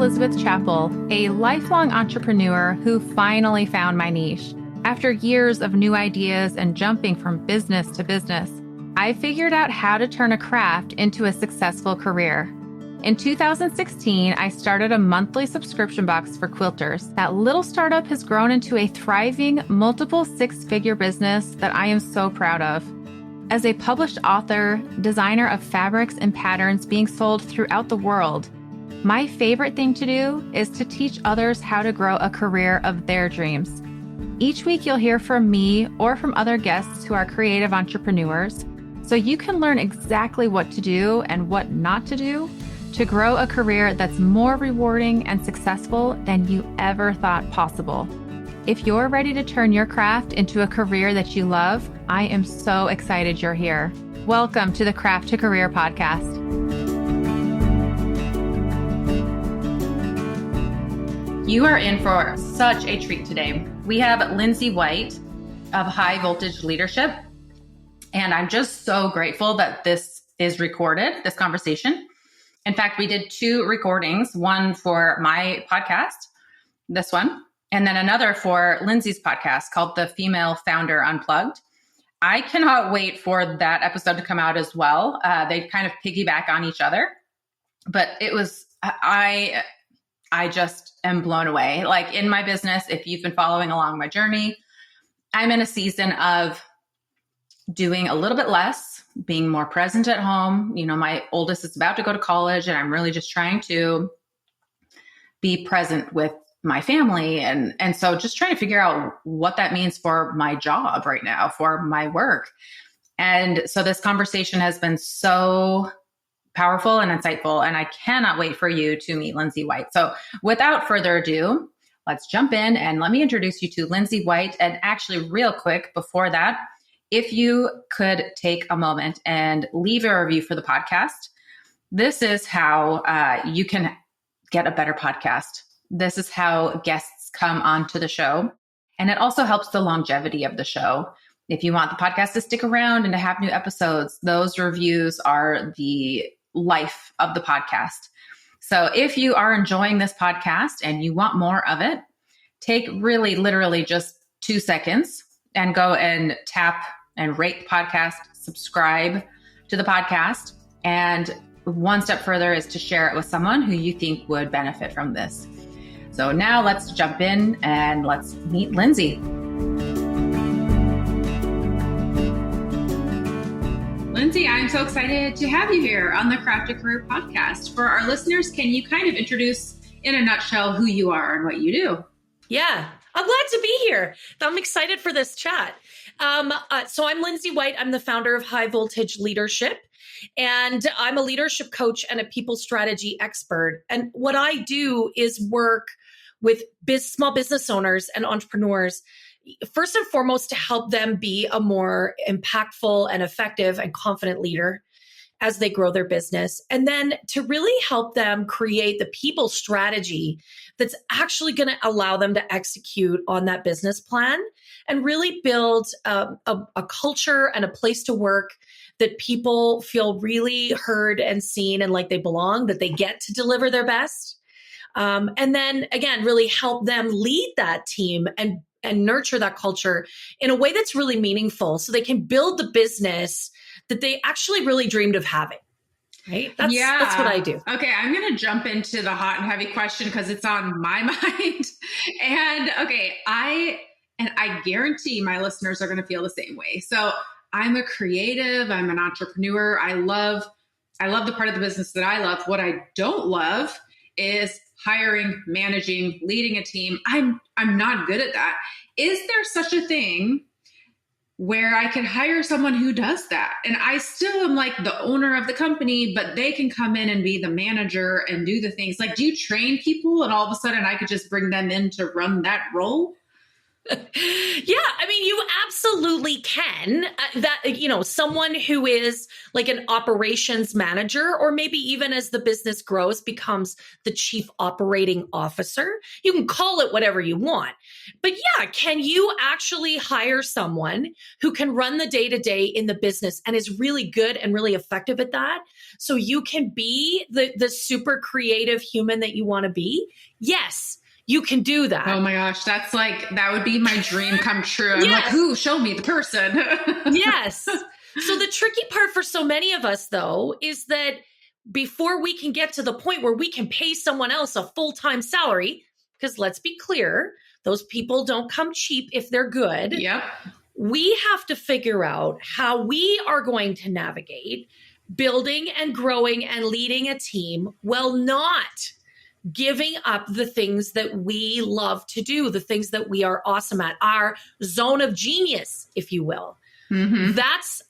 Elizabeth Chappell, a lifelong entrepreneur who finally found my niche. After years of new ideas and jumping from business to business, I figured out how to turn a craft into a successful career. In 2016, I started a monthly subscription box for quilters. That little startup has grown into a thriving, multiple six-figure business that I am so proud of. As a published author, designer of fabrics and patterns being sold throughout the world, my favorite thing to do is to teach others how to grow a career of their dreams. Each week, you'll hear from me or from other guests who are creative entrepreneurs, so you can learn exactly what to do and what not to do to grow a career that's more rewarding and successful than you ever thought possible. If you're ready to turn your craft into a career that you love, I am so excited you're here. Welcome to the Craft to Career podcast. You are in for such a treat today. We have Lindsay White of High Voltage Leadership, and I'm just so grateful that this is recorded, this conversation. In fact, we did 2 recordings, one for my podcast, this one, and then another for Lindsay's podcast called The Female Founder Unplugged. I cannot wait for that episode to come out as well. They kind of piggyback on each other, but it was, I just am blown away. Like in my business, if you've been following along my journey, I'm in a season of doing a little bit less, being more present at home. You know, my oldest is about to go to college and I'm really just trying to be present with my family. And so just trying to figure out what that means for my job right now, for my work. And so this conversation has been so powerful and insightful, and I cannot wait for you to meet Lindsay White. So without further ado, let's jump in and let me introduce you to Lindsay White. And actually real quick before that, if you could take a moment and leave a review for the podcast, this is how you can get a better podcast. This is how guests come onto the show. And it also helps the longevity of the show. If you want the podcast to stick around and to have new episodes, those reviews are the life of the podcast. So if you are enjoying this podcast and you want more of it, take really literally just 2 seconds and go and tap and rate the podcast, subscribe to the podcast. And one step further is to share it with someone who you think would benefit from this. So now let's jump in and let's meet Lindsay. Lindsay, I'm so excited to have you here on the Craft to Career podcast. For our listeners, can you kind of introduce in a nutshell who you are and what you do? Yeah, I'm glad to be here. I'm excited for this chat. So I'm Lindsay White. I'm the founder of High Voltage Leadership, and I'm a leadership coach and a people strategy expert. And what I do is work with small business owners and entrepreneurs, first and foremost, to help them be a more impactful and effective and confident leader as they grow their business. And then to really help them create the people strategy that's actually going to allow them to execute on that business plan and really build a culture and a place to work that people feel really heard and seen and like they belong, that they get to deliver their best. And then again, really help them lead that team and nurture that culture in a way that's really meaningful so they can build the business that they actually really dreamed of having. Right? That's what I do. Okay, I'm going to jump into the hot and heavy question because it's on my mind. And okay, I guarantee my listeners are going to feel the same way. So I'm a creative, I'm an entrepreneur. I love the part of the business that I love. What I don't love is hiring, managing, leading a team. I'm not good at that. Is there such a thing where I can hire someone who does that? And I still am like the owner of the company, but they can come in and be the manager and do the things. Like, do you train people and all of a sudden I could just bring them in to run that role? Yeah, I mean, you absolutely can. Someone who is like an operations manager, or maybe even as the business grows, becomes the chief operating officer. You can call it whatever you want. But yeah, can you actually hire someone who can run the day to day in the business and is really good and really effective at that? So you can be the super creative human that you want to be? Yes, you can do that. Oh my gosh, that would be my dream come true. I'm like, Yes. who? Show me the person. Yes. So the tricky part for so many of us, though, is that before we can get to the point where we can pay someone else a full-time salary, because let's be clear, those people don't come cheap if they're good. Yep. We have to figure out how we are going to navigate building and growing and leading a team while not giving up the things that we love to do, the things that we are awesome at, our zone of genius, if you will. Mm-hmm.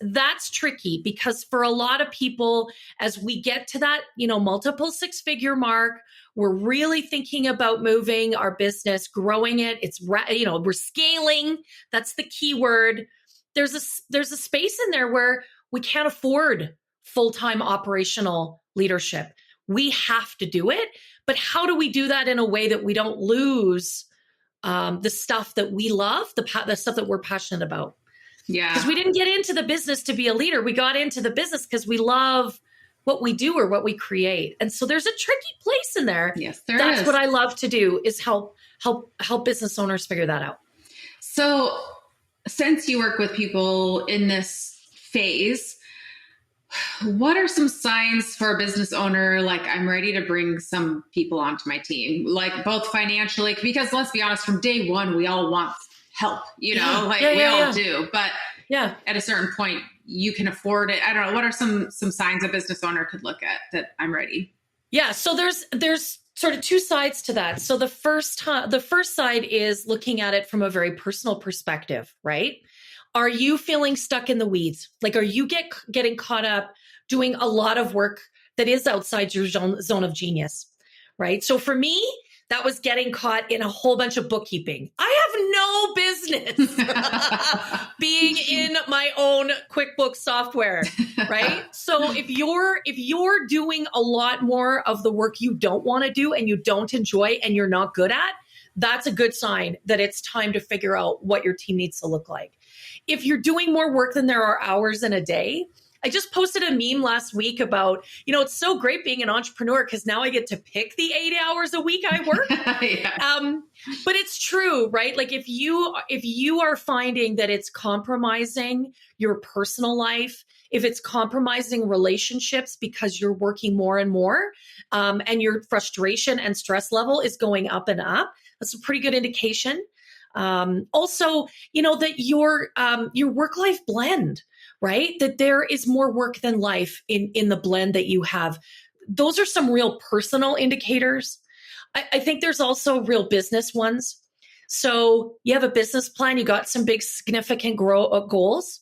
That's tricky, because for a lot of people, as we get to that, multiple six-figure mark, we're really thinking about moving our business, growing it. We're scaling. That's the key word. There's a space in there where we can't afford full-time operational leadership. We have to do it. But how do we do that in a way that we don't lose the stuff that we love, the stuff that we're passionate about? Yeah. Because we didn't get into the business to be a leader. We got into the business because we love what we do or what we create. And so there's a tricky place in there. Yes, there That's is. what I love to do, is help business owners figure that out. So since you work with people in this phase, what are some signs for a business owner? Like, I'm ready to bring some people onto my team, like both financially, because let's be honest, from day one, we all want help, we all do, but at a certain point you can afford it. I don't know. What are some signs a business owner could look at that I'm ready? Yeah. So there's sort of two sides to that. So the first side is looking at it from a very personal perspective, right? Are you feeling stuck in the weeds? Like, are you getting caught up doing a lot of work that is outside your zone of genius, right? So for me, that was getting caught in a whole bunch of bookkeeping. I have no business being in my own QuickBooks software, right? So if you're doing a lot more of the work you don't want to do and you don't enjoy and you're not good at, that's a good sign that it's time to figure out what your team needs to look like. If you're doing more work than there are hours in a day, I just posted a meme last week about, it's so great being an entrepreneur because now I get to pick the 8 hours a week I work. Yeah. But it's true, right? Like if you are finding that it's compromising your personal life, if it's compromising relationships because you're working more and more, and your frustration and stress level is going up and up, that's a pretty good indication. Also, that your work-life blend, right? That there is more work than life in the blend that you have. Those are some real personal indicators. I think there's also real business ones. So you have a business plan, you got some big significant goals,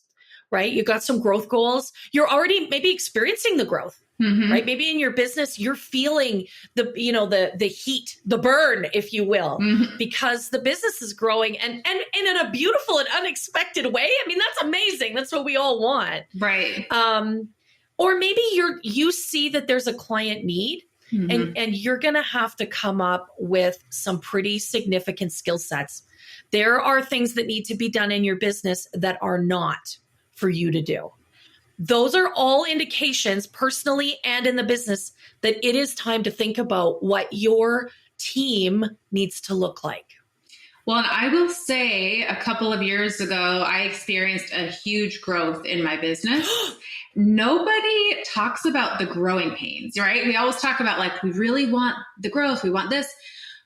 right? You got some growth goals. You're already maybe experiencing the growth. Mm-hmm. Right? Maybe in your business, you're feeling the heat, the burn, if you will, mm-hmm. because the business is growing and in a beautiful and unexpected way. I mean, that's amazing. That's what we all want. Right. Or maybe you see that there's a client need, mm-hmm. and you're going to have to come up with some pretty significant skill sets. There are things that need to be done in your business that are not for you to do. Those are all indications, personally and in the business, that it is time to think about what your team needs to look like. Well, and I will say a couple of years ago, I experienced a huge growth in my business. Nobody talks about the growing pains, right? We always talk about like, we really want the growth, we want this.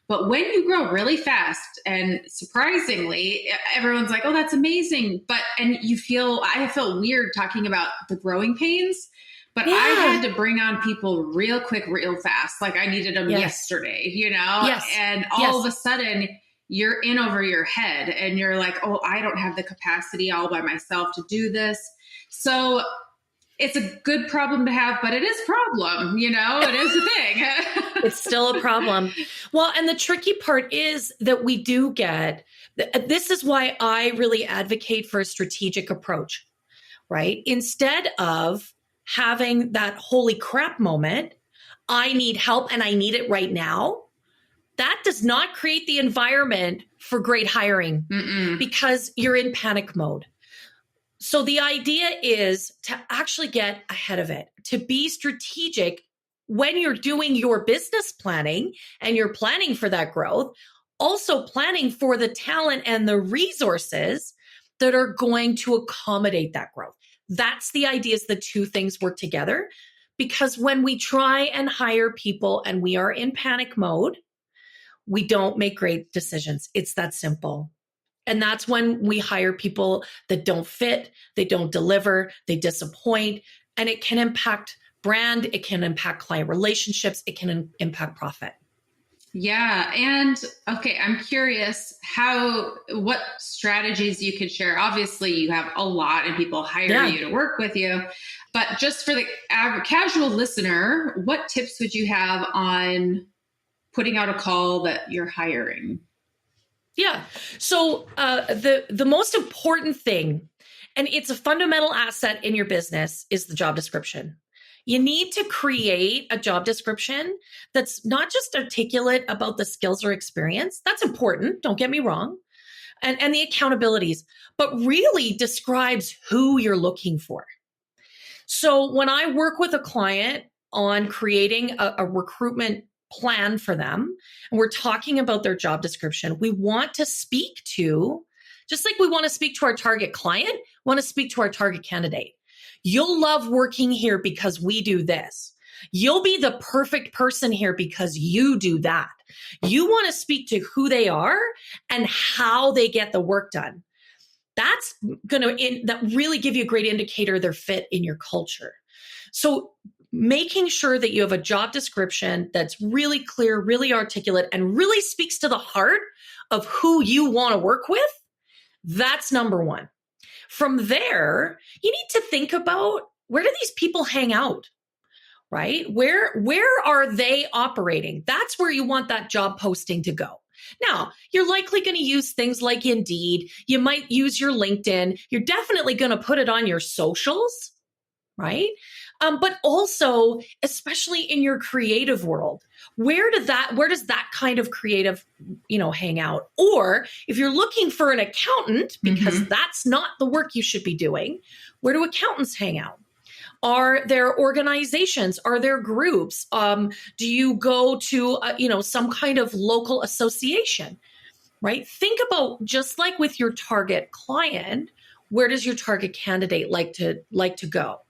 But when you grow really fast and surprisingly, everyone's like, oh, that's amazing. And I felt weird talking about the growing pains, but I had to bring on people real quick, real fast. Like I needed them yesterday, Yes. And all of a sudden you're in over your head and you're like, oh, I don't have the capacity all by myself to do this. So it's a good problem to have, but it is a problem, it is a thing. It's still a problem. Well, and the tricky part is that we do this is why I really advocate for a strategic approach, right? Instead of having that holy crap moment, I need help and I need it right now. that does not create the environment for great hiring because you're in panic mode. So the idea is to actually get ahead of it, to be strategic when you're doing your business planning and you're planning for that growth, also planning for the talent and the resources that are going to accommodate that growth. That's the idea, is the two things work together. Because when we try and hire people and we are in panic mode, we don't make great decisions. It's that simple. And that's when we hire people that don't fit, they don't deliver, they disappoint, and it can impact brand, it can impact client relationships, it can impact profit. Yeah. And okay, I'm curious what strategies you could share. Obviously, you have a lot and people hire you to work with you. But just for the casual listener, what tips would you have on putting out a call that you're hiring? Yeah. So the most important thing, and it's a fundamental asset in your business, is the job description. You need to create a job description that's not just articulate about the skills or experience. That's important. Don't get me wrong. And the accountabilities, but really describes who you're looking for. So when I work with a client on creating a recruitment plan for them, and we're talking about their job description, we want to speak to, just like we want to speak to our target client, want to speak to our target candidate. You'll love working here because we do this. You'll be the perfect person here because you do that. You want to speak to who they are and how they get the work done. That's going to that really give you a great indicator of their fit in your culture. So making sure that you have a job description that's really clear, really articulate, and really speaks to the heart of who you want to work with, that's number one. From there, you need to think about, where do these people hang out, right? Where are they operating? That's where you want that job posting to go. Now, you're likely going to use things like Indeed. You might use your LinkedIn. You're definitely going to put it on your socials, right? But also, especially in your creative world, where does that kind of creative, hang out? Or if you're looking for an accountant, because that's not the work you should be doing, where do accountants hang out? Are there organizations? Are there groups? Do you go to, some kind of local association, right? Think about, just like with your target client, where does your target candidate like to go?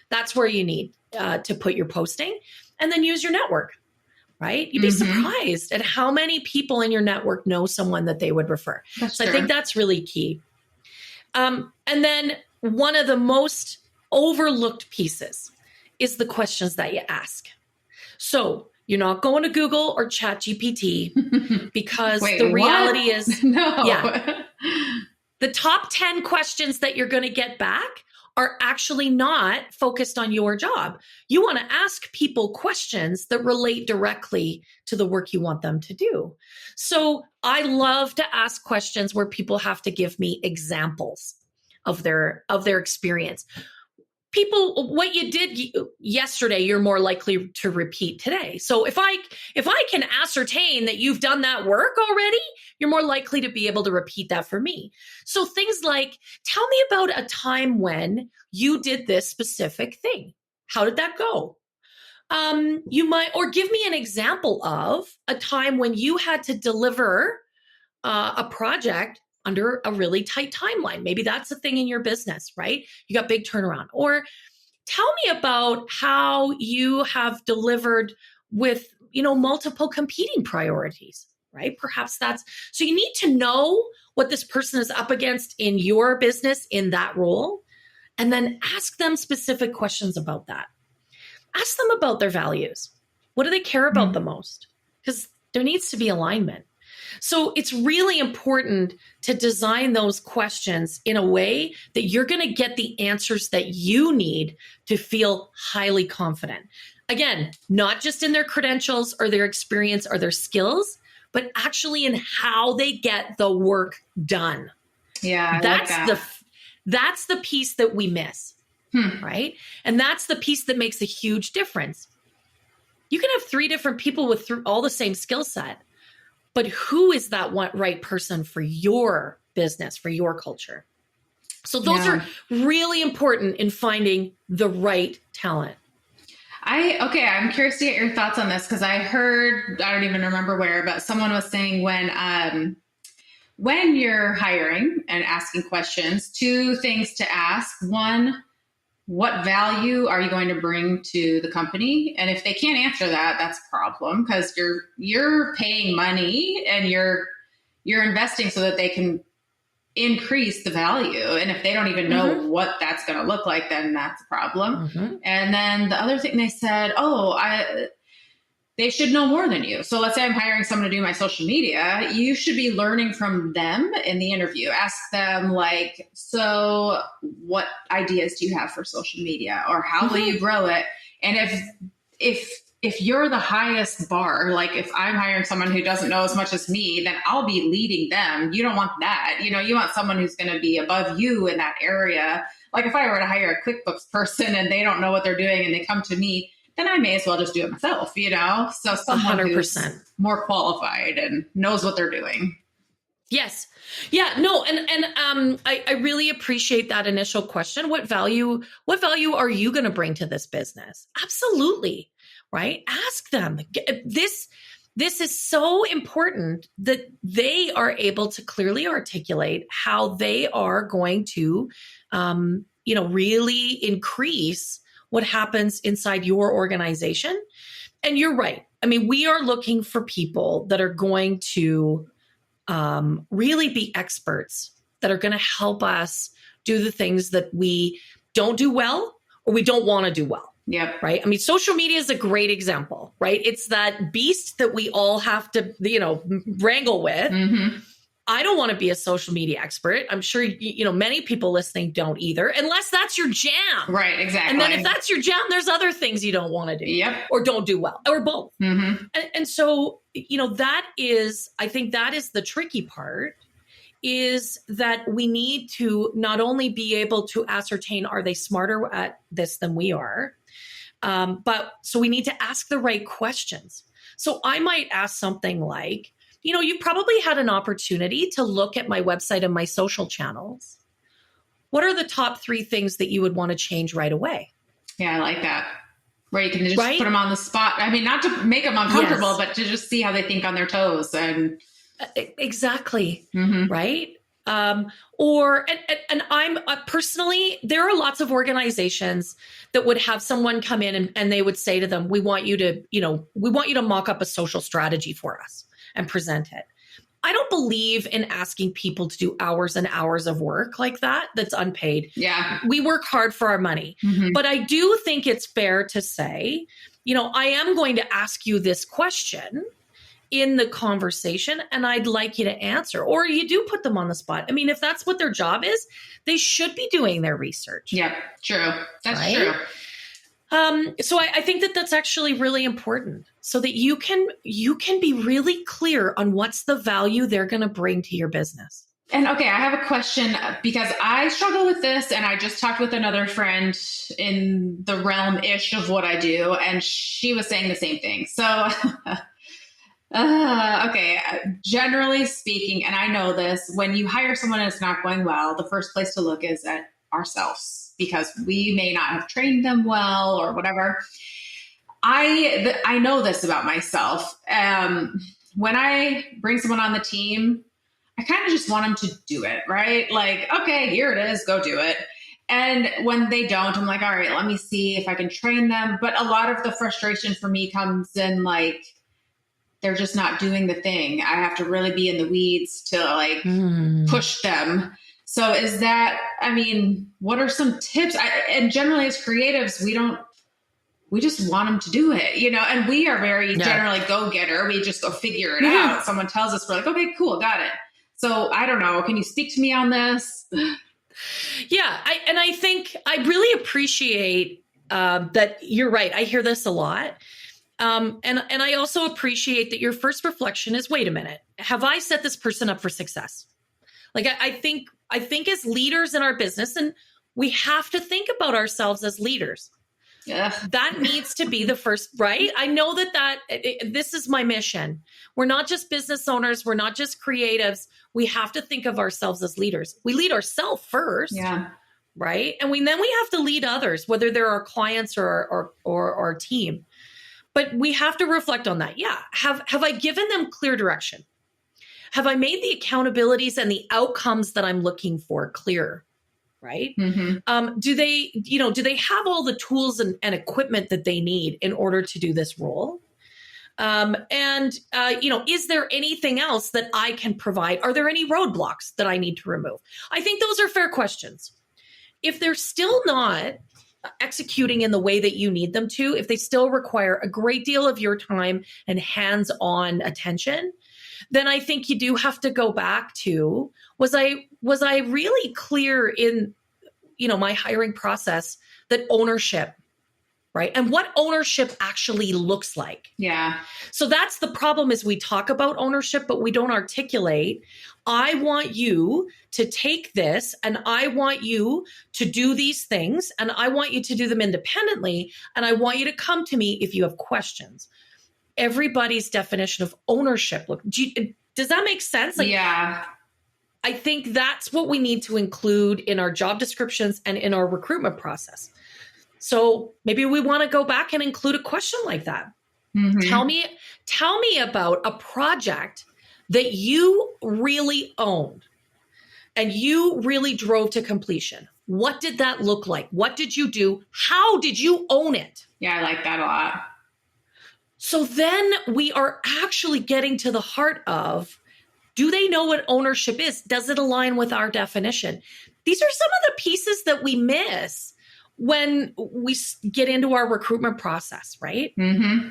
That's where you need to put your posting, and then use your network, right? You'd be surprised at how many people in your network know someone that they would refer. So I think that's really key. And then one of the most overlooked pieces is the questions that you ask. So you're not going to Google or ChatGPT because the reality is, the top 10 questions that you're going to get back are actually not focused on your job. You want to ask people questions that relate directly to the work you want them to do. So I love to ask questions where people have to give me examples of their experience. People, what you did yesterday, you're more likely to repeat today. So if I can ascertain that you've done that work already, you're more likely to be able to repeat that for me. So things like, tell me about a time when you did this specific thing. How did that go? You might, or give me an example of a time when you had to deliver a project under a really tight timeline. Maybe that's a thing in your business, right? You got big turnaround. Or tell me about how you have delivered with, multiple competing priorities, right? Perhaps so you need to know what this person is up against in your business in that role, and then ask them specific questions about that. Ask them about their values. What do they care about the most? Because there needs to be alignment. So it's really important to design those questions in a way that you're going to get the answers that you need to feel highly confident. Again, not just in their credentials or their experience or their skills, but actually in how they get the work done. Yeah, that's the piece that we miss, right? And that's the piece that makes a huge difference. You can have 3 different people with all the same skill set, but who is that one right person for your business, for your culture? So those are really important in finding the right talent. I'm curious to get your thoughts on this, because I heard, I don't even remember where, but someone was saying when you're hiring and asking questions, two things to ask. One, what value are you going to bring to the company? And if they can't answer that, that's a problem, because you're paying money and you're investing so that they can increase the value. And if they don't even know what that's going to look like, then that's a problem. And then the other thing they said, they should know more than you. So let's say I'm hiring someone to do my social media. You should be learning from them in the interview. Ask them like, so what ideas do you have for social media, or how will you grow it? And if you're the highest bar, like if I'm hiring someone who doesn't know as much as me, then I'll be leading them. You don't want that. You want someone who's going to be above you in that area. Like if I were to hire a QuickBooks person and they don't know what they're doing and they come to me, then I may as well just do it myself, So someone 100%. Who's more qualified and knows what they're doing. Yes. Yeah, no. And I really appreciate that initial question. What value are you going to bring to this business? Absolutely. Right. Ask them. This is so important that they are able to clearly articulate how they are going to, really increase what happens inside your organization. And you're right. I mean, we are looking for people that are going to really be experts, that are going to help us do the things that we don't do well or we don't want to do well. Yep. Right. I mean, social media is a great example, right? It's that beast that we all have to, wrangle with. I don't want to be a social media expert. I'm sure, many people listening don't either, unless that's your jam. Right. Exactly. And then if that's your jam, there's other things you don't want to do. Yep. Or don't do well, or both. And so, I think that is the tricky part, is that we need to not only be able to ascertain, are they smarter at this than we are? But so we need to ask the right questions. So I might ask something like, you probably had an opportunity to look at my website and my social channels. What are the top 3 things that you would want to change right away? Yeah, I like that. Where you can just put them on the spot. I mean, not to make them uncomfortable, but to just see how they think on their toes. And exactly. Right. And I'm personally, there are lots of organizations that would have someone come in and they would say to them, we want you to mock up a social strategy for us and present it. I don't believe in asking people to do hours and hours of work like that. That's unpaid. Yeah. We work hard for our money, but I do think it's fair to say, I am going to ask you this question in the conversation and I'd like you to answer, or you do put them on the spot. I mean, if that's what their job is, they should be doing their research. Yeah, true. That's true. So I think that that's actually really important, so that you can be really clear on what's the value they're going to bring to your business. And okay, I have a question, because I struggle with this, and I just talked with another friend in the realm-ish of what I do, and she was saying the same thing. So, okay, generally speaking, and I know this, when you hire someone and it's not going well, the first place to look is at ourselves, because we may not have trained them well or whatever. I know this about myself. When I bring someone on the team, I kind of just want them to do it, right? Like, okay, here it is, go do it. And when they don't, I'm like, all right, let me see if I can train them. But a lot of the frustration for me comes in like, they're just not doing the thing. I have to really be in the weeds to push them. So is that, what are some tips? And generally as creatives, we just want them to do it, and we are very generally go-getter. We just go figure it out. Someone tells us, we're like, okay, cool, got it. So I don't know. Can you speak to me on this? Yeah. I think I really appreciate that you're right. I hear this a lot. And I also appreciate that your first reflection is, wait a minute, have I set this person up for success? Like, I think as leaders in our business, and we have to think about ourselves as leaders. Ugh. That needs to be the first, right? I know this is my mission. We're not just business owners. We're not just creatives. We have to think of ourselves as leaders. We lead ourselves first. Yeah. Right. And then we have to lead others, whether they're our clients or our team. But we have to reflect on that. Yeah. Have I given them clear direction? Have I made the accountabilities and the outcomes that I'm looking for clear? Right. Mm-hmm. Do they have all the tools and equipment that they need in order to do this role? Is there anything else that I can provide? Are there any roadblocks that I need to remove? I think those are fair questions. If they're still not executing in the way that you need them to, if they still require a great deal of your time and hands-on attention, then I think you do have to go back to, was I really clear in, my hiring process that ownership, right? And what ownership actually looks like. Yeah. So that's the problem, is we talk about ownership, but we don't articulate, I want you to take this and I want you to do these things and I want you to do them independently. And I want you to come to me if you have questions. Everybody's definition of ownership. Look, does that make sense? Yeah. I think that's what we need to include in our job descriptions and in our recruitment process. So maybe we want to go back and include a question like that. Mm-hmm. Tell me about a project that you really owned and you really drove to completion. What did that look like? What did you do? How did you own it? Yeah, I like that a lot. So then we are actually getting to the heart of, do they know what ownership is? Does it align with our definition? These are some of the pieces that we miss when we get into our recruitment process, right? Mm-hmm.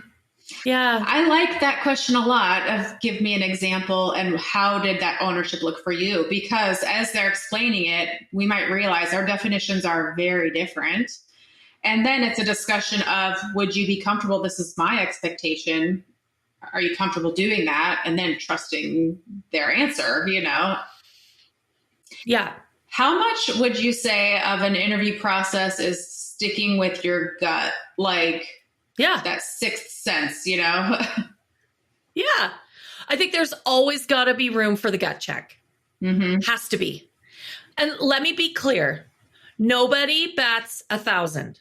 Yeah. I like that question a lot of, give me an example and how did that ownership look for you? Because as they're explaining it, we might realize our definitions are very different. And then it's a discussion of, would you be comfortable? This is my expectation. Are you comfortable doing that? And then trusting their answer, Yeah. How much would you say of an interview process is sticking with your gut? Like, yeah, that sixth sense, Yeah. I think there's always got to be room for the gut check. Mm-hmm. Has to be. And let me be clear. Nobody bats 1,000.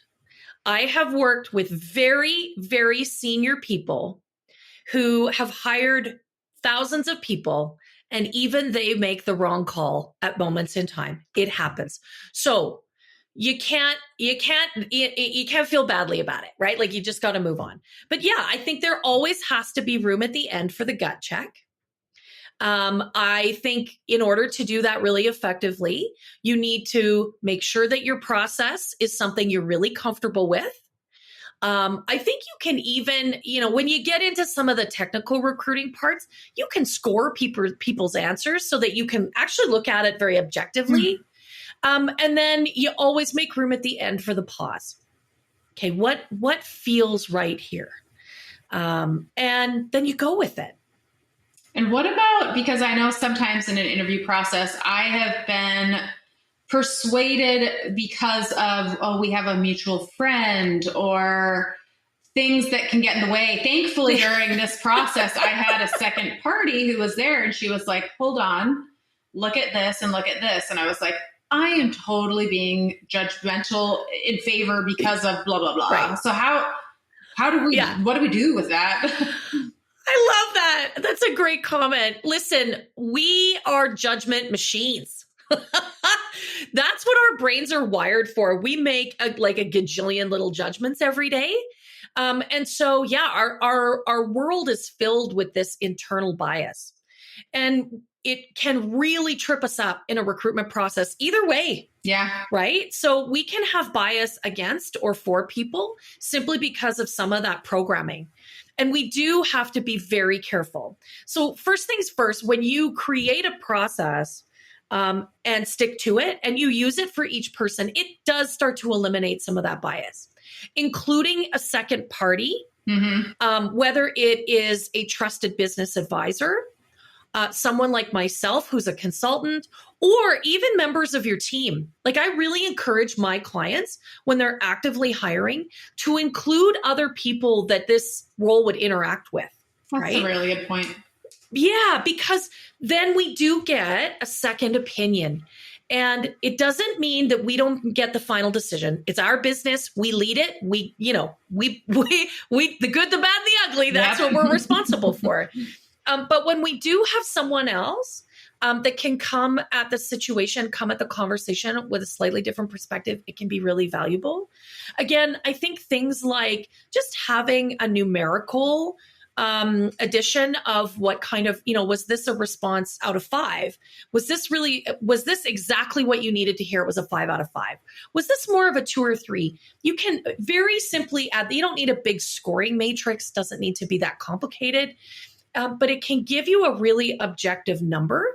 I have worked with very, very senior people who have hired thousands of people, and even they make the wrong call at moments in time. It happens. So you can't feel badly about it, right? Like, you just got to move on. But yeah, I think there always has to be room at the end for the gut check. I think in order to do that really effectively, you need to make sure that your process is something you're really comfortable with. I think you can even, when you get into some of the technical recruiting parts, you can score people's answers so that you can actually look at it very objectively. And then you always make room at the end for the pause. Okay, what feels right here? And then you go with it. And what about, because I know sometimes in an interview process, I have been persuaded because of, we have a mutual friend or things that can get in the way. Thankfully, during this process, I had a second party who was there and she was like, hold on, look at this and look at this. And I was like, I am totally being judgmental in favor because of blah, blah, blah. Right. So how do we, what do we do with that? I love that. That's a great comment. Listen, we are judgment machines. That's what our brains are wired for. We make a gajillion little judgments every day. And so, our world is filled with this internal bias, and it can really trip us up in a recruitment process either way. Yeah. Right. So we can have bias against or for people simply because of some of that programming. And we do have to be very careful. So first things first, when you create a process and stick to it and you use it for each person, it does start to eliminate some of that bias, including a second party, whether it is a trusted business advisor someone like myself who's a consultant, or even members of your team. Like, I really encourage my clients when they're actively hiring to include other people that this role would interact with. That's a really good point. Yeah, because then we do get a second opinion. And it doesn't mean that we don't get the final decision. It's our business. We lead it. We the good, the bad, the ugly, that's what we're responsible for. But when we do have someone else that can come at the situation, come at the conversation with a slightly different perspective, it can be really valuable. Again, I think things like just having a numerical addition of what kind of, was this a response out of 5? Was this exactly what you needed to hear? It was a 5 out of 5. Was this more of a 2 or 3? You can very simply add, you don't need a big scoring matrix, doesn't need to be that complicated, but it can give you a really objective number.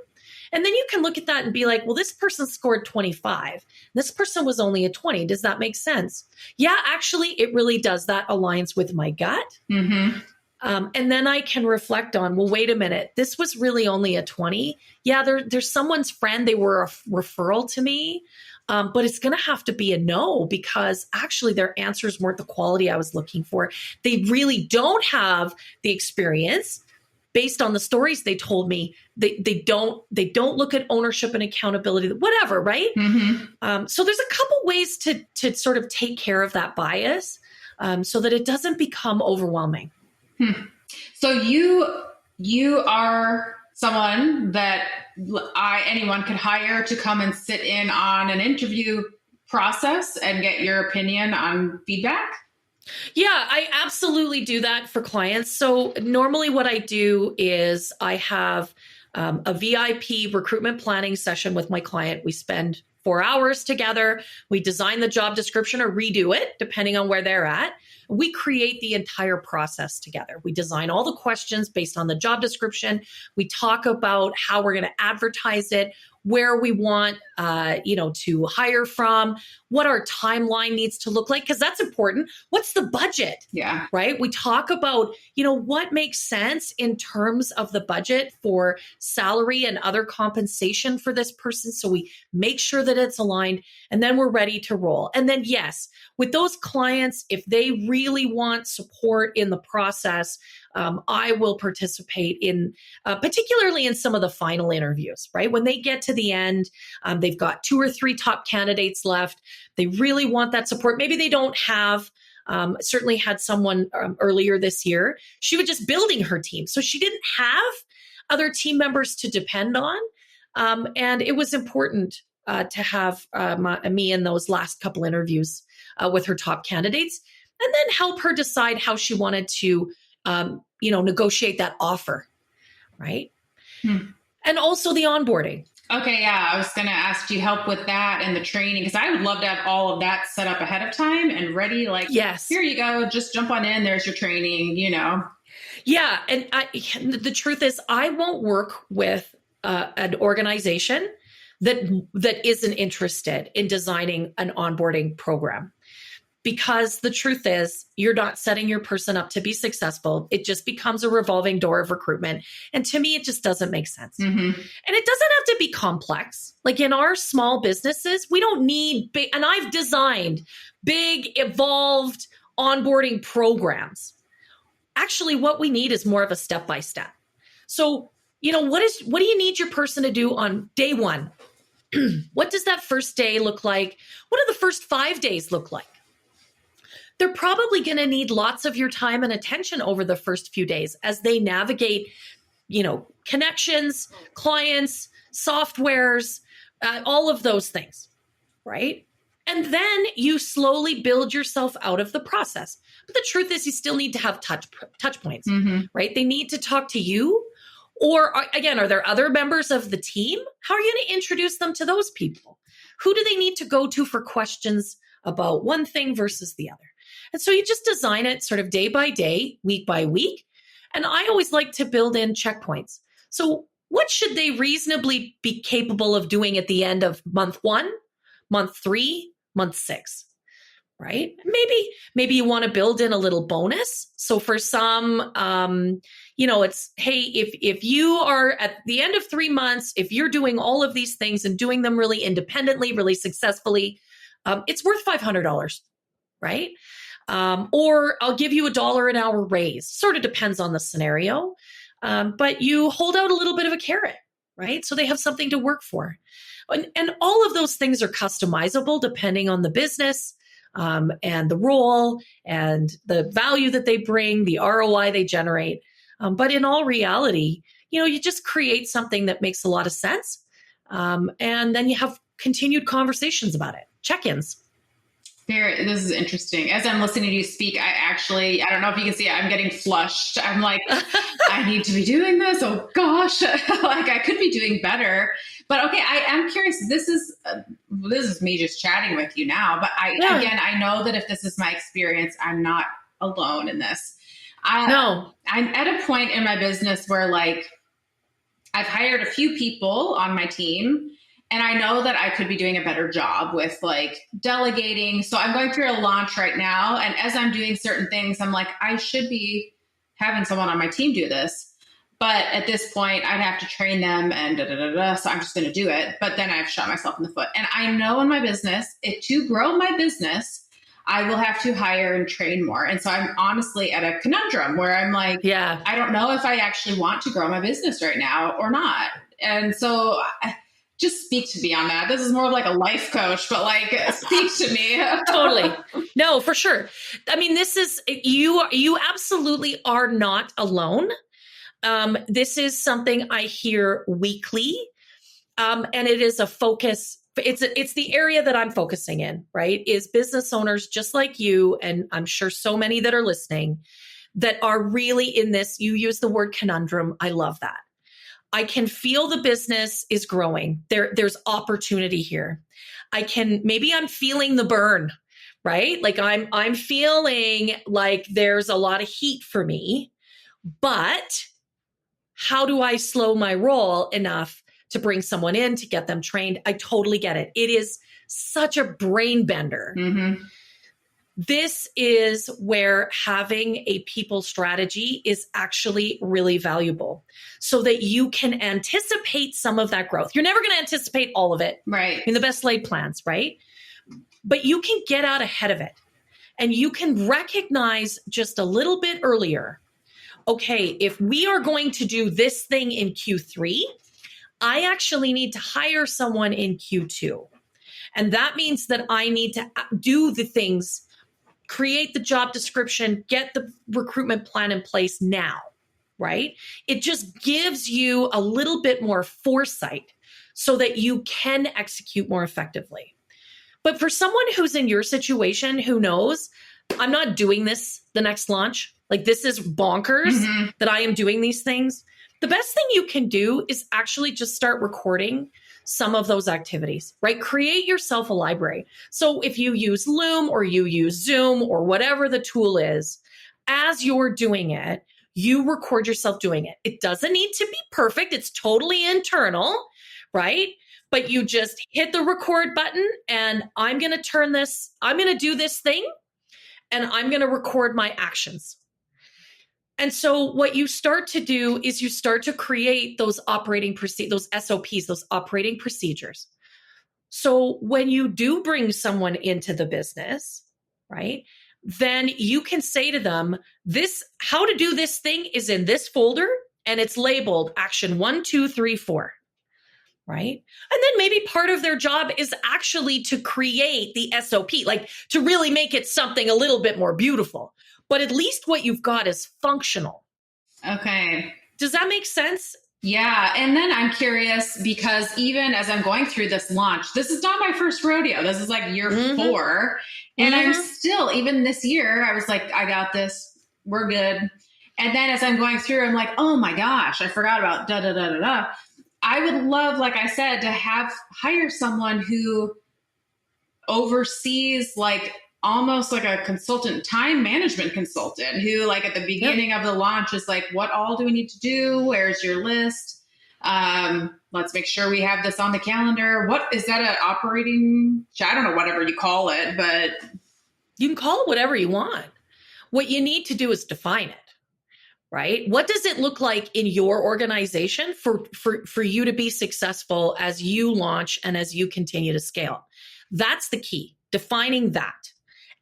And then you can look at that and be like, well, this person scored 25. This person was only a 20. Does that make sense? Yeah, actually, it really does. That aligns with my gut. Mm-hmm. And then I can reflect on, well, wait a minute, this was really only a 20. Yeah, there's someone's friend. They were a referral to me, but it's going to have to be a no because actually their answers weren't the quality I was looking for. They really don't have the experience based on the stories they told me. They don't look at ownership and accountability, whatever, right? Mm-hmm. So there's a couple ways to sort of take care of that bias so that it doesn't become overwhelming. So you are someone that anyone could hire to come and sit in on an interview process and get your opinion on feedback? Yeah, I absolutely do that for clients. So normally what I do is I have a VIP recruitment planning session with my client. We spend 4 hours together. We design the job description or redo it, depending on where they're at. We create the entire process together. We design all the questions based on the job description. We talk about how we're going to advertise it, where we want, to hire from, what our timeline needs to look like, because that's important. What's the budget? Yeah. Right. We talk about, what makes sense in terms of the budget for salary and other compensation for this person. So we make sure that it's aligned and then we're ready to roll. And then, yes, with those clients, if they really want support in the process, I will participate in, particularly in some of the final interviews, right? When they get to the end, they've got 2 or 3 top candidates left. They really want that support. Maybe they don't have, certainly had someone earlier this year. She was just building her team. So she didn't have other team members to depend on. And it was important to have me in those last couple interviews with her top candidates, and then help her decide how she wanted to negotiate that offer, right? And also the onboarding. Okay, yeah. I was going to ask, do you help with that and the training? Because I would love to have all of that set up ahead of time and ready. Like, yes, here you go. Just jump on in. There's your training, Yeah. And the truth is, I won't work with an organization that isn't interested in designing an onboarding program. Because the truth is, you're not setting your person up to be successful. It just becomes a revolving door of recruitment. And to me, it just doesn't make sense. Mm-hmm. And it doesn't have to be complex. Like in our small businesses, we don't need big, and I've designed big, evolved onboarding programs. Actually, what we need is more of a step-by-step. So, what do you need your person to do on day 1? What does that first day look like? What do the first 5 days look like? They're probably going to need lots of your time and attention over the first few days as they navigate, connections, clients, softwares, all of those things, right? And then you slowly build yourself out of the process. But the truth is, you still need to have touch points, right? They need to talk to you. Or again, are there other members of the team? How are you going to introduce them to those people? Who do they need to go to for questions about one thing versus the other? And so you just design it sort of day by day, week by week. And I always like to build in checkpoints. So what should they reasonably be capable of doing at the end of month 1, month 3, month 6? right? Maybe you want to build in a little bonus. So for some, it's, hey, if you are at the end of 3 months, if you're doing all of these things and doing them really independently, really successfully, it's worth $500, right? Or I'll give you $1 an hour raise. Sort of depends on the scenario. But you hold out a little bit of a carrot, right? So they have something to work for. And all of those things are customizable depending on the business, and the role and the value that they bring, the ROI they generate. But in all reality, you just create something that makes a lot of sense. And then you have continued conversations about it, check-ins. This is interesting. As I'm listening to you speak, I don't know if you can see it, I'm getting flushed. I'm like, I need to be doing this. Oh gosh, like I could be doing better. But okay, I am curious. This is me just chatting with you now. But again, I know that if this is my experience, I'm not alone in this. I'm at a point in my business where like I've hired a few people on my team. And I know that I could be doing a better job with like delegating. So I'm going through a launch right now. And as I'm doing certain things, I'm like, I should be having someone on my team do this. But at this point, I'd have to train them and so I'm just going to do it. But then I've shot myself in the foot. And I know in my business, to grow my business, I will have to hire and train more. And so I'm honestly at a conundrum where I'm like, I don't know if I actually want to grow my business right now or not. And so just speak to me on that. This is more of like a life coach, but like speak to me. Totally. No, for sure. I mean, this is, you absolutely are not alone. This is something I hear weekly. And it is a focus. It's the area that I'm focusing in, right? Is business owners just like you. And I'm sure so many that are listening that are really in this. You use the word conundrum. I love that. I can feel the business is growing. There's opportunity here. Maybe I'm feeling the burn, right? Like I'm feeling like there's a lot of heat for me, but how do I slow my roll enough to bring someone in to get them trained? I totally get it. It is such a brain bender. Mm-hmm. This is where having a people strategy is actually really valuable so that you can anticipate some of that growth. You're never going to anticipate all of it. Right. In the best laid plans, right? But you can get out ahead of it and you can recognize just a little bit earlier, okay, if we are going to do this thing in Q3, I actually need to hire someone in Q2. And that means that I need to do the things, create the job description, get the recruitment plan in place now, right? It just gives you a little bit more foresight so that you can execute more effectively. But for someone who's in your situation, who knows, I'm not doing this the next launch, like this is bonkers that I am doing these things. The best thing you can do is actually just start recording some of those activities, right? Create yourself a library. So if you use Loom or you use Zoom or whatever the tool is, as you're doing it, you record yourself doing it. It doesn't need to be perfect. It's totally internal, right? But you just hit the record button and I'm going to do this thing and I'm going to record my actions. And so what you start to do is you start to create those those SOPs, those operating procedures. So when you do bring someone into the business, right, then you can say to them, how to do this thing is in this folder and it's labeled action 1, 2, 3, 4, right? And then maybe part of their job is actually to create the SOP, like to really make it something a little bit more beautiful. But at least what you've got is functional. Okay. Does that make sense? Yeah. And then I'm curious because even as I'm going through this launch, this is not my first rodeo. This is like year 4. And I'm still, even this year, I was like, I got this. We're good. And then as I'm going through, I'm like, oh my gosh, I forgot about da, da, da, da, da. I would love, like I said, to hire someone who oversees like almost like a consultant, time management consultant who like at the beginning of the launch is like, what all do we need to do? Where's your list? Let's make sure we have this on the calendar. What is that, an operating? I don't know, whatever you call it, but You can call it whatever you want. What you need to do is define it, right? What does it look like in your organization for you to be successful as you launch and as you continue to scale? That's the key, defining that.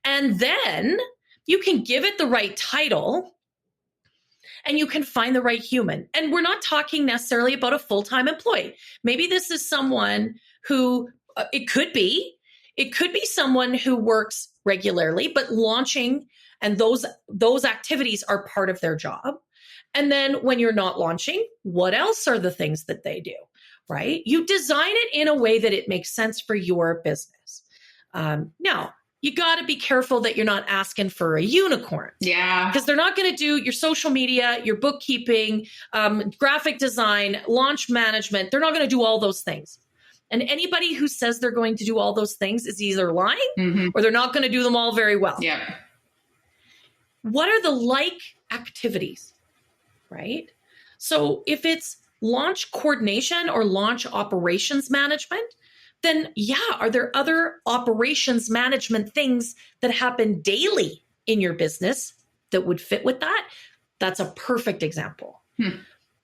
And then you can give it the right title and you can find the right human. And we're not talking necessarily about a full-time employee. Maybe this is someone who, it could be someone who works regularly, but launching and those activities are part of their job. And then when you're not launching, what else are the things that they do, right? You design it in a way that it makes sense for your business. Now, you got to be careful that you're not asking for a unicorn. Yeah. Because they're not going to do your social media, your bookkeeping, graphic design, launch management. They're not going to do all those things. And anybody who says they're going to do all those things is either lying or they're not going to do them all very well. Yeah. What are the like activities, right? So if it's launch coordination or launch operations management, then yeah, are there other operations management things that happen daily in your business that would fit with that? That's a perfect example.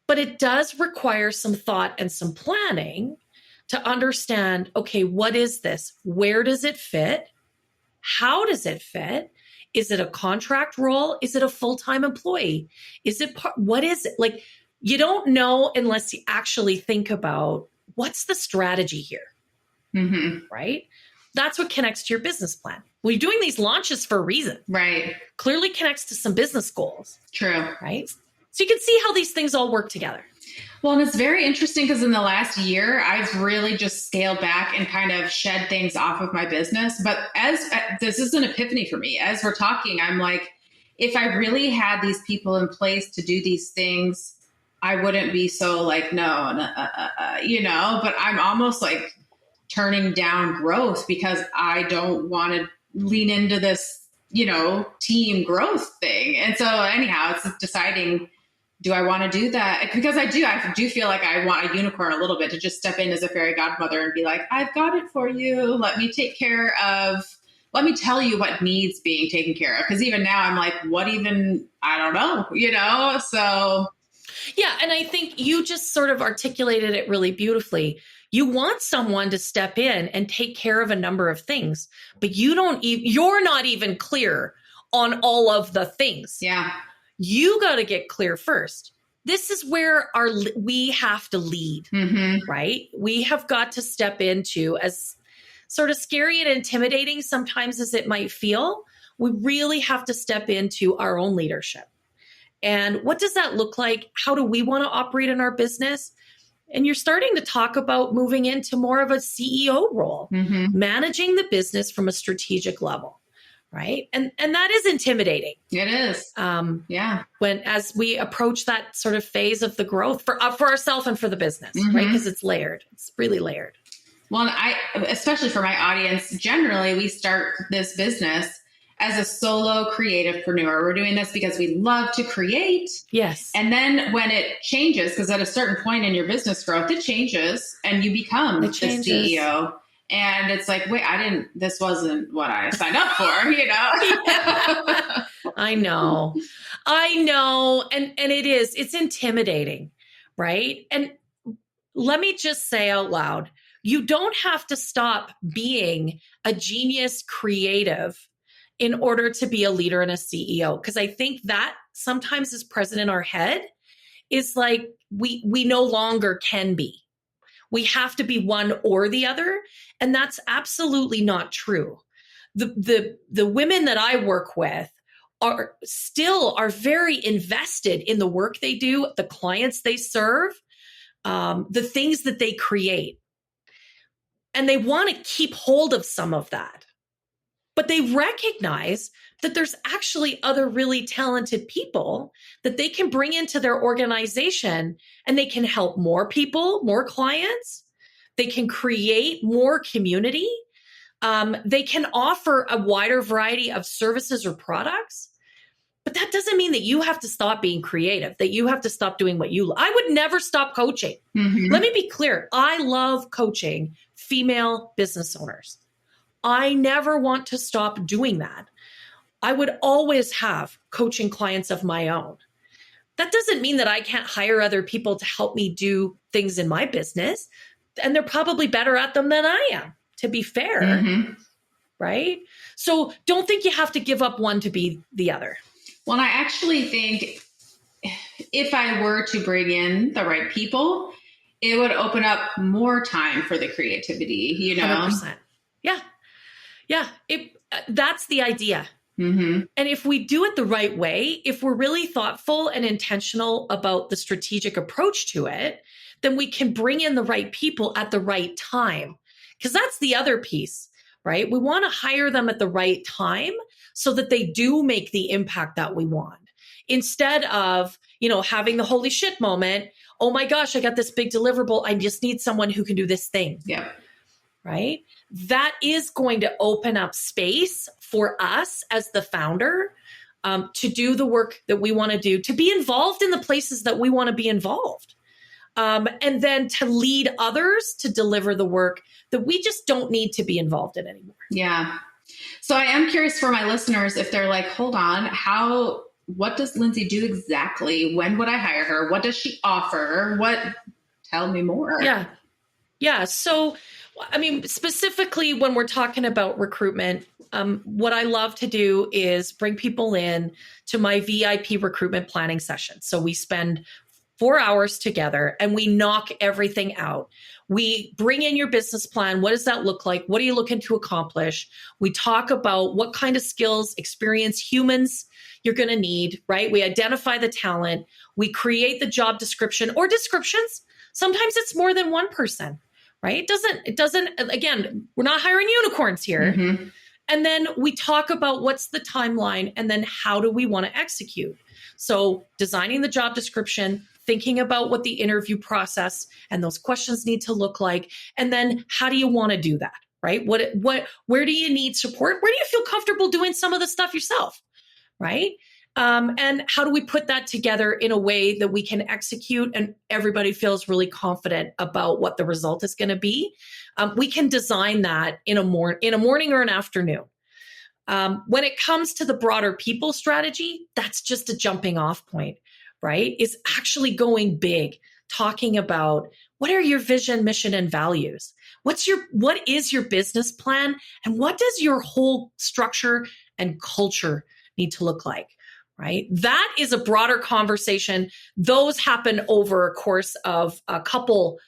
But it does require some thought and some planning to understand, okay, what is this? Where does it fit? How does it fit? Is it a contract role? Is it a full-time employee? Is it what is it? Like, you don't know unless you actually think about what's the strategy here, right? That's what connects to your business plan. Well, you're doing these launches for a reason. Right. Clearly connects to some business goals. True. Right? So you can see how these things all work together. Well, and it's very interesting because in the last year, I've really just scaled back and kind of shed things off of my business. But as this is an epiphany for me, as we're talking, I'm like, if I really had these people in place to do these things, I wouldn't be so like, no, but I'm almost like turning down growth because I don't want to lean into this, team growth thing. And so anyhow, it's deciding, do I want to do that? Because I do feel like I want a unicorn a little bit to just step in as a fairy godmother and be like, I've got it for you. Let me tell you what needs being taken care of. Because even now I'm like, I don't know, so. Yeah. And I think you just sort of articulated it really beautifully. You want someone to step in and take care of a number of things, but you're not even clear on all of the things. Yeah. You got to get clear first. This is where we have to lead, right? We have got to step into, as sort of scary and intimidating sometimes as it might feel, we really have to step into our own leadership. And what does that look like? How do we want to operate in our business? And you're starting to talk about moving into more of a CEO role, managing the business from a strategic level. Right. And that is intimidating. It is. As we approach that sort of phase of the growth for ourselves and for the business, right? Because it's layered. It's really layered. Well, especially for my audience, generally we start this business as a solo creativepreneur. We're doing this because we love to create. Yes. And then when it changes, because at a certain point in your business growth, it changes and you become the CEO. And it's like, wait, this wasn't what I signed up for, Yeah. I know. And it's intimidating, right? And let me just say out loud, you don't have to stop being a genius creative in order to be a leader and a CEO. Because I think that sometimes is present in our head is like, we no longer can be. We have to be one or the other. And that's absolutely not true. The women that I work with are very invested in the work they do, the clients they serve, the things that they create. And they want to keep hold of some of that. But they recognize that there's actually other really talented people that they can bring into their organization and they can help more people, more clients. They can create more community. They can offer a wider variety of services or products. But that doesn't mean that you have to stop being creative, that you have to stop doing what you love. I would never stop coaching. Let me be clear. I love coaching female business owners. I never want to stop doing that I would always have coaching clients of my own. That doesn't mean that I can't hire other people to help me do things in my business. And they're probably better at them than I am, to be fair. Mm-hmm. Right? So don't think you have to give up one to be the other. Well, I actually think if I were to bring in the right people, it would open up more time for the creativity, 100%. Yeah. Yeah. That's the idea. Mm-hmm. And if we do it the right way, if we're really thoughtful and intentional about the strategic approach to it, then we can bring in the right people at the right time. Because that's the other piece, right? We want to hire them at the right time so that they do make the impact that we want. Instead of, having the holy shit moment, oh my gosh, I got this big deliverable. I just need someone who can do this thing. Yeah. Right? That is going to open up space for us as the founder to do the work that we want to do, to be involved in the places that we want to be involved. And then to lead others to deliver the work that we just don't need to be involved in anymore. Yeah. So I am curious for my listeners, if they're like, hold on, what does Lindsay do exactly? When would I hire her? What does she offer? Tell me more. Yeah. Yeah. So, specifically when we're talking about recruitment, what I love to do is bring people in to my VIP recruitment planning session. So we spend 4 hours together and we knock everything out. We bring in your business plan. What does that look like? What are you looking to accomplish? We talk about what kind of skills, experience, humans you're going to need, right? We identify the talent. We create the job description or descriptions. Sometimes it's more than one person, right? It doesn't, again, we're not hiring unicorns here. Mm-hmm. And then we talk about what's the timeline and then how do we want to execute? So designing the job description, thinking about what the interview process and those questions need to look like. And then how do you want to do that, right? Where do you need support? Where do you feel comfortable doing some of the stuff yourself, right? And how do we put that together in a way that we can execute and everybody feels really confident about what the result is going to be? We can design that in a morning or an afternoon. When it comes to the broader people strategy, that's just a jumping off point, right? Is actually going big, talking about what are your vision, mission, and values? What is your business plan? And what does your whole structure and culture need to look like? Right? That is a broader conversation. Those happen over a course of a couple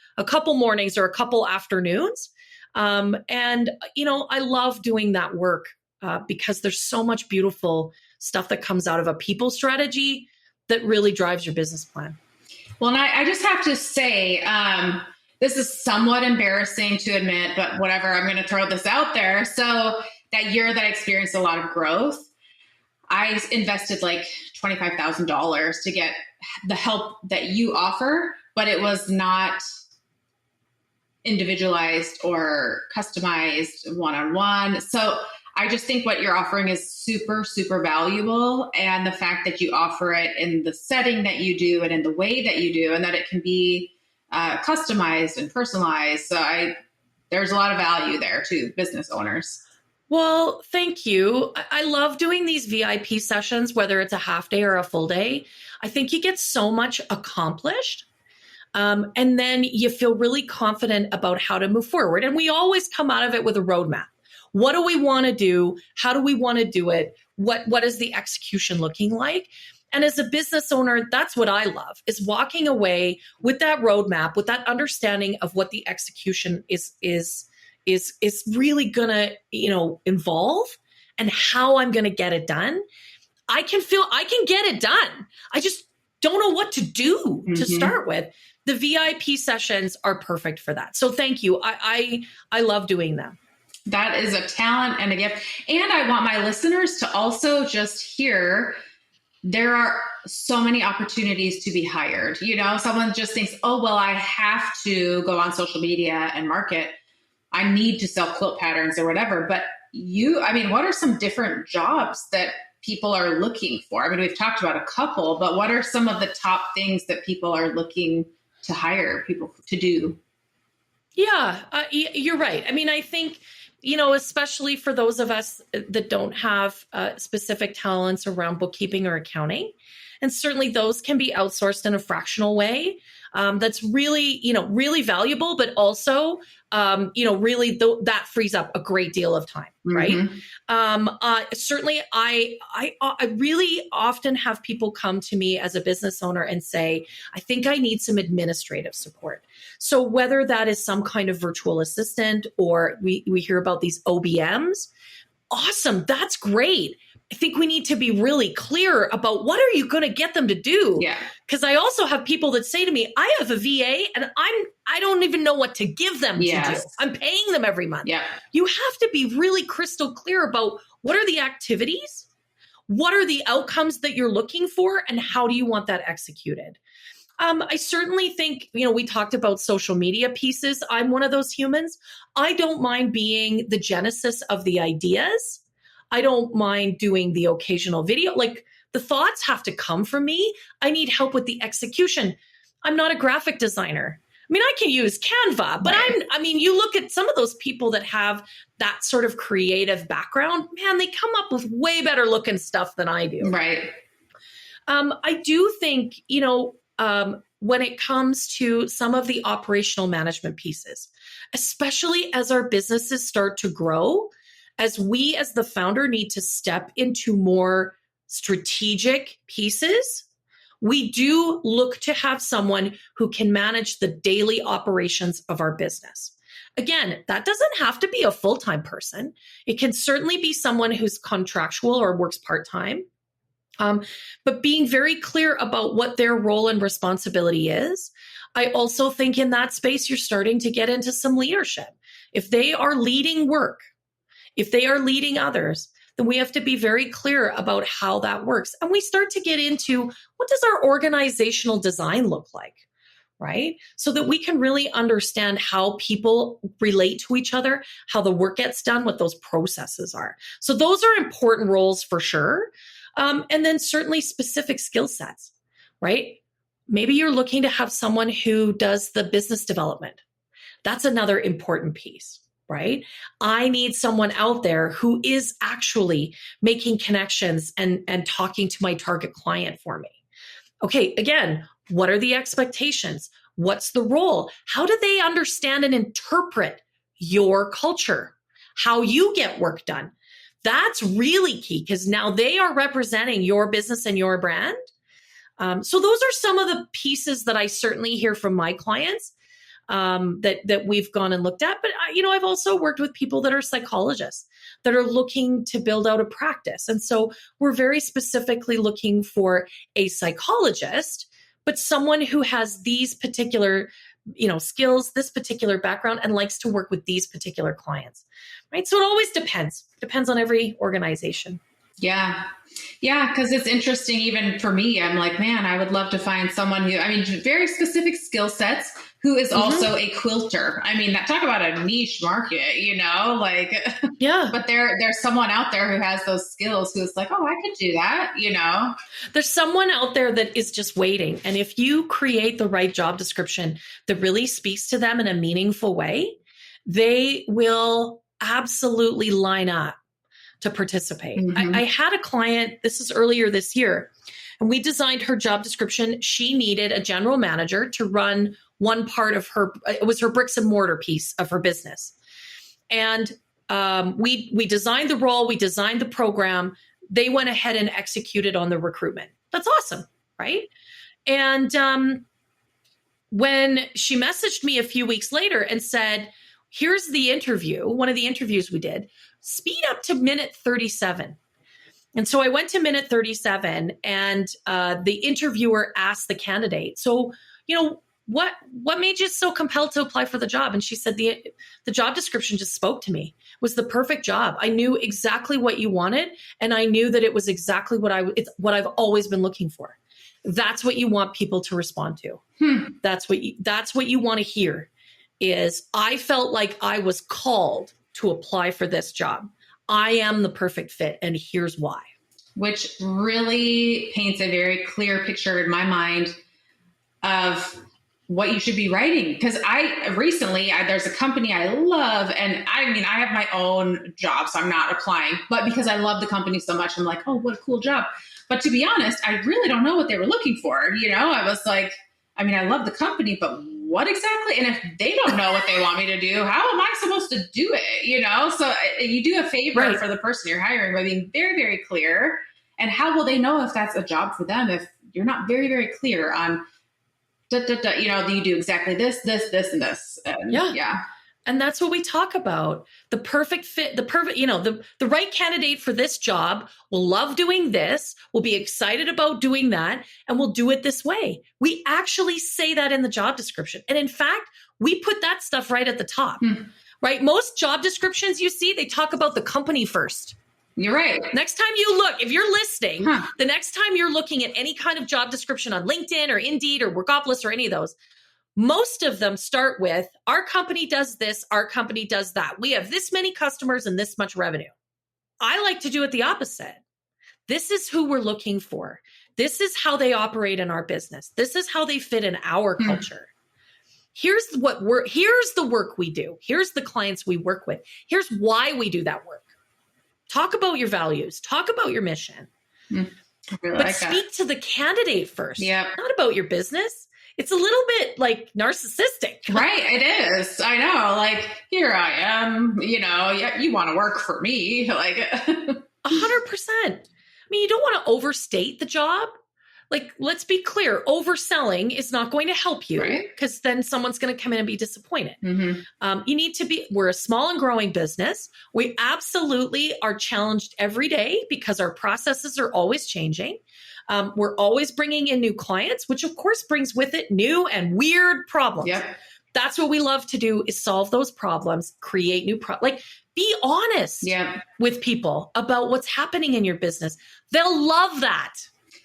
mornings or a couple afternoons. I love doing that work because there's so much beautiful stuff that comes out of a people strategy that really drives your business plan. Well, and I just have to say, this is somewhat embarrassing to admit, but whatever, I'm going to throw this out there. So that year that I experienced a lot of growth, I invested like $25,000 to get the help that you offer, but it was not individualized or customized one-on-one. So I just think what you're offering is super, super valuable. And the fact that you offer it in the setting that you do and in the way that you do, and that it can be customized and personalized. So there's a lot of value there to business owners. Well, thank you. I love doing these VIP sessions, whether it's a half day or a full day. I think you get so much accomplished. And then you feel really confident about how to move forward. And we always come out of it with a roadmap. What do we want to do? How do we want to do it? What is the execution looking like? And as a business owner, that's what I love, is walking away with that roadmap, with that understanding of what the execution is really gonna, involve and how I'm gonna get it done. I can get it done. I just don't know what to do to start with. The VIP sessions are perfect for that. So thank you. I love doing them. That is a talent and a gift. And I want my listeners to also just hear there are so many opportunities to be hired. Someone just thinks, oh, well, I have to go on social media and market. I need to sell quilt patterns or whatever. But what are some different jobs that people are looking for? We've talked about a couple, but what are some of the top things that people are looking to hire people to do? Yeah, you're right. I think especially for those of us that don't have specific talents around bookkeeping or accounting. And certainly those can be outsourced in a fractional way. That's really, really valuable, but also, really that frees up a great deal of time, right? Certainly I really often have people come to me as a business owner and say, I think I need some administrative support. So whether that is some kind of virtual assistant or we hear about these OBMs, awesome, that's great. I think we need to be really clear about what are you going to get them to do? Yeah. Because I also have people that say to me, I have a VA and I don't even know what to give them to do. I'm paying them every month. Yeah. You have to be really crystal clear about what are the activities, what are the outcomes that you're looking for, and how do you want that executed? I certainly think, we talked about social media pieces. I'm one of those humans. I don't mind being the genesis of the ideas. I don't mind doing the occasional video. Like the thoughts have to come from me. I need help with the execution. I'm not a graphic designer. I mean, I can use Canva, but you look at some of those people that have that sort of creative background, man, they come up with way better looking stuff than I do. Right. I do think, when it comes to some of the operational management pieces, especially as our businesses start to grow, as we as the founder need to step into more strategic pieces, we do look to have someone who can manage the daily operations of our business. Again, that doesn't have to be a full-time person. It can certainly be someone who's contractual or works part-time. But being very clear about what their role and responsibility is. I also think in that space, you're starting to get into some leadership. If they are leading work, if they are leading others, then we have to be very clear about how that works. And we start to get into what does our organizational design look like, right? So that we can really understand how people relate to each other, how the work gets done, what those processes are. So those are important roles for sure. And then certainly specific skill sets, right? Maybe you're looking to have someone who does the business development. That's another important piece, right? I need someone out there who is actually making connections and talking to my target client for me. Okay, again, what are the expectations? What's the role? How do they understand and interpret your culture? How you get work done? That's really key because now they are representing your business and your brand. So those are some of the pieces that I certainly hear from my clients that we've gone and looked at. But, I've also worked with people that are psychologists that are looking to build out a practice. And so we're very specifically looking for a psychologist, but someone who has these particular skills, this particular background, and likes to work with these particular clients, right? So it always depends on every organization. Yeah. Yeah. Because it's interesting, even for me, I'm like, man, I would love to find someone very specific skill sets who is also a quilter. Talk about a niche market, Yeah. But there's someone out there who has those skills who's like, oh, I could do that, There's someone out there that is just waiting. And if you create the right job description that really speaks to them in a meaningful way, they will absolutely line up to participate. I had a client, this is earlier this year, and we designed her job description. She needed a general manager to run one part of it was her bricks and mortar piece of her business. And we designed the role, we designed the program. They went ahead and executed on the recruitment. That's awesome, right? And when she messaged me a few weeks later and said, here's the interview, one of the interviews we did, speed up to minute 37. And so I went to minute 37 and the interviewer asked the candidate, so, what made you so compelled to apply for the job? And she said, the job description just spoke to me. It was the perfect job. I knew exactly what you wanted. And I knew that it was exactly what I've always been looking for. That's what you want people to respond to. That's what you want to hear is I felt like I was called to apply for this job. I am the perfect fit, and here's why. Which really paints a very clear picture in my mind of what you should be writing. Because there's a company I love, and I have my own job, so I'm not applying, but because I love the company so much, I'm like, oh, what a cool job. But to be honest, I really don't know what they were looking for. I was like, I love the company, but what exactly? And if they don't know what they want me to do, how am I supposed to do it? So you do a favor for the person you're hiring by being very, very clear. And how will they know if that's a job for them if you're not very, very clear on, do you do exactly this, and this? And yeah. And that's what we talk about. The perfect fit, the right candidate for this job will love doing this, will be excited about doing that, and will do it this way. We actually say that in the job description. And in fact, we put that stuff right at the top, right? Most job descriptions you see, they talk about the company first. You're right. Next time you look, if you're listing, the next time you're looking at any kind of job description on LinkedIn or Indeed or Workopolis or any of those, most of them start with, our company does this, our company does that. We have this many customers and this much revenue. I like to do it the opposite. This is who we're looking for. This is how they operate in our business. This is how they fit in our culture. Here's the work we do. Here's the clients we work with. Here's why we do that work. Talk about your values. Talk about your mission. But speak to the candidate first, not about your business. It's a little bit like narcissistic. Right. It is. I know. Like, here I am, you want to work for me. Like 100%. You don't want to overstate the job. Like, let's be clear. Overselling is not going to help you because then someone's going to come in and be disappointed. You need to we're a small and growing business. We absolutely are challenged every day because our processes are always changing. We're always bringing in new clients, which of course brings with it new and weird problems. That's what we love to do, is solve those problems, create new be honest with people about what's happening in your business. They'll love that.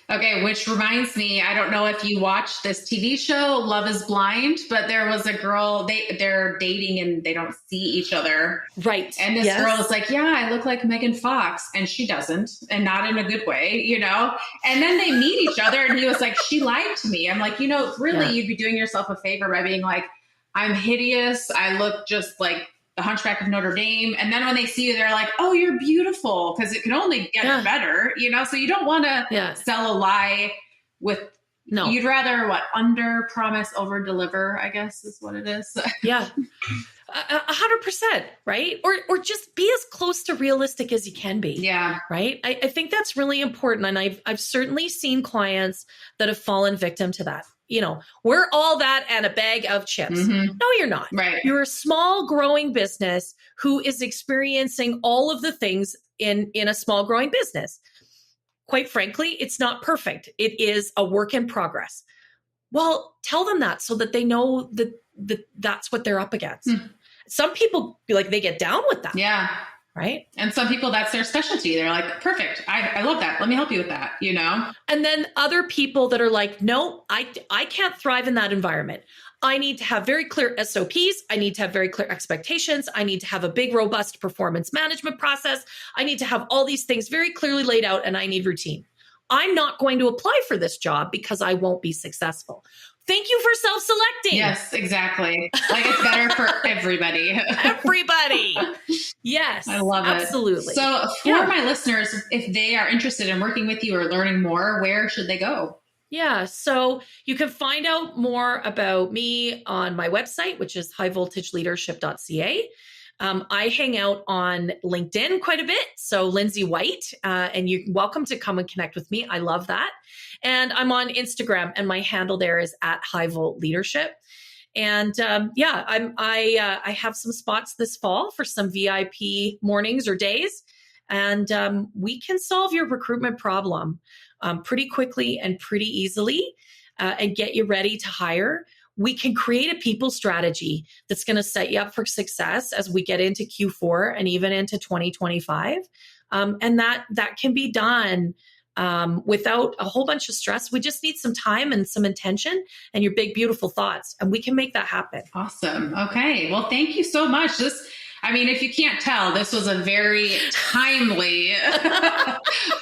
Okay, which reminds me, I don't know if you watched this TV show, Love is Blind, but there was a girl, they're dating and they don't see each other. Right. And this girl is like, I look like Megan Fox. And she doesn't, and not in a good way, And then they meet each other and he was like, she lied to me. I'm like, really, you'd be doing yourself a favor by being like, I'm hideous. I look just like the Hunchback of Notre Dame. And then when they see you, they're like, oh, you're beautiful. Because it can only get better, So you don't want to sell a lie with, you'd rather under promise, over deliver, I guess is what it is. 100%. Right. Or just be as close to realistic as you can be. Yeah. Right. I think that's really important. And I've certainly seen clients that have fallen victim to that. We're all that and a bag of chips. No, you're not. Right. You're a small growing business who is experiencing all of the things in a small growing business. Quite frankly, it's not perfect. It is a work in progress. Well, tell them that so that they know that that's what they're up against. Some people they get down with that. Yeah. Right. And some people, that's their specialty. They're like, perfect. I love that. Let me help you with that, And then other people that are like, no, I can't thrive in that environment. I need to have very clear SOPs. I need to have very clear expectations. I need to have a big, robust performance management process. I need to have all these things very clearly laid out, and I need routine. I'm not going to apply for this job because I won't be successful. Thank you for self-selecting. Yes, exactly. It's better for everybody. Everybody. Yes. I love it. Absolutely. So for my listeners, if they are interested in working with you or learning more, where should they go? Yeah. So you can find out more about me on my website, which is highvoltageleadership.ca. I hang out on LinkedIn quite a bit. So Lindsay White, and you're welcome to come and connect with me. I love that. And I'm on Instagram, and my handle there is @highvoltleadership. And I have some spots this fall for some VIP mornings or days. And we can solve your recruitment problem pretty quickly and pretty easily and get you ready to hire. We can create a people strategy that's going to set you up for success as we get into Q4 and even into 2025. And that can be done without a whole bunch of stress. We just need some time and some intention and your big, beautiful thoughts, and we can make that happen. Awesome. Okay. Well, thank you so much. If you can't tell, this was a very timely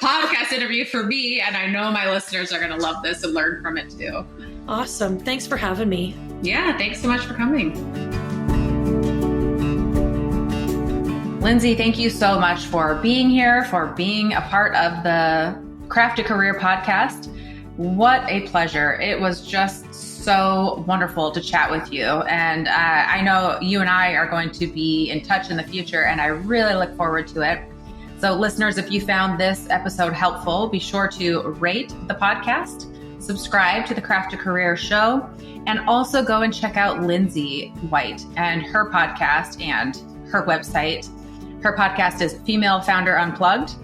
podcast interview for me, and I know my listeners are going to love this and learn from it too. Awesome. Thanks for having me. Yeah, thanks so much for coming. Lindsay, thank you so much for being here, for being a part of the Craft a Career podcast. What a pleasure. It was just so wonderful to chat with you. And I know you and I are going to be in touch in the future, and I really look forward to it. So listeners, if you found this episode helpful, be sure to rate the podcast, subscribe to the Craft a Career show, and also go and check out Lindsay White and her podcast and her website. Her podcast is Female Founder Unplugged.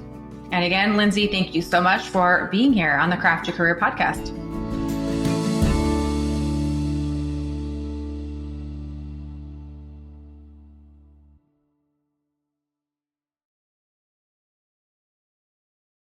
And again, Lindsay, thank you so much for being here on the Craft a Career podcast.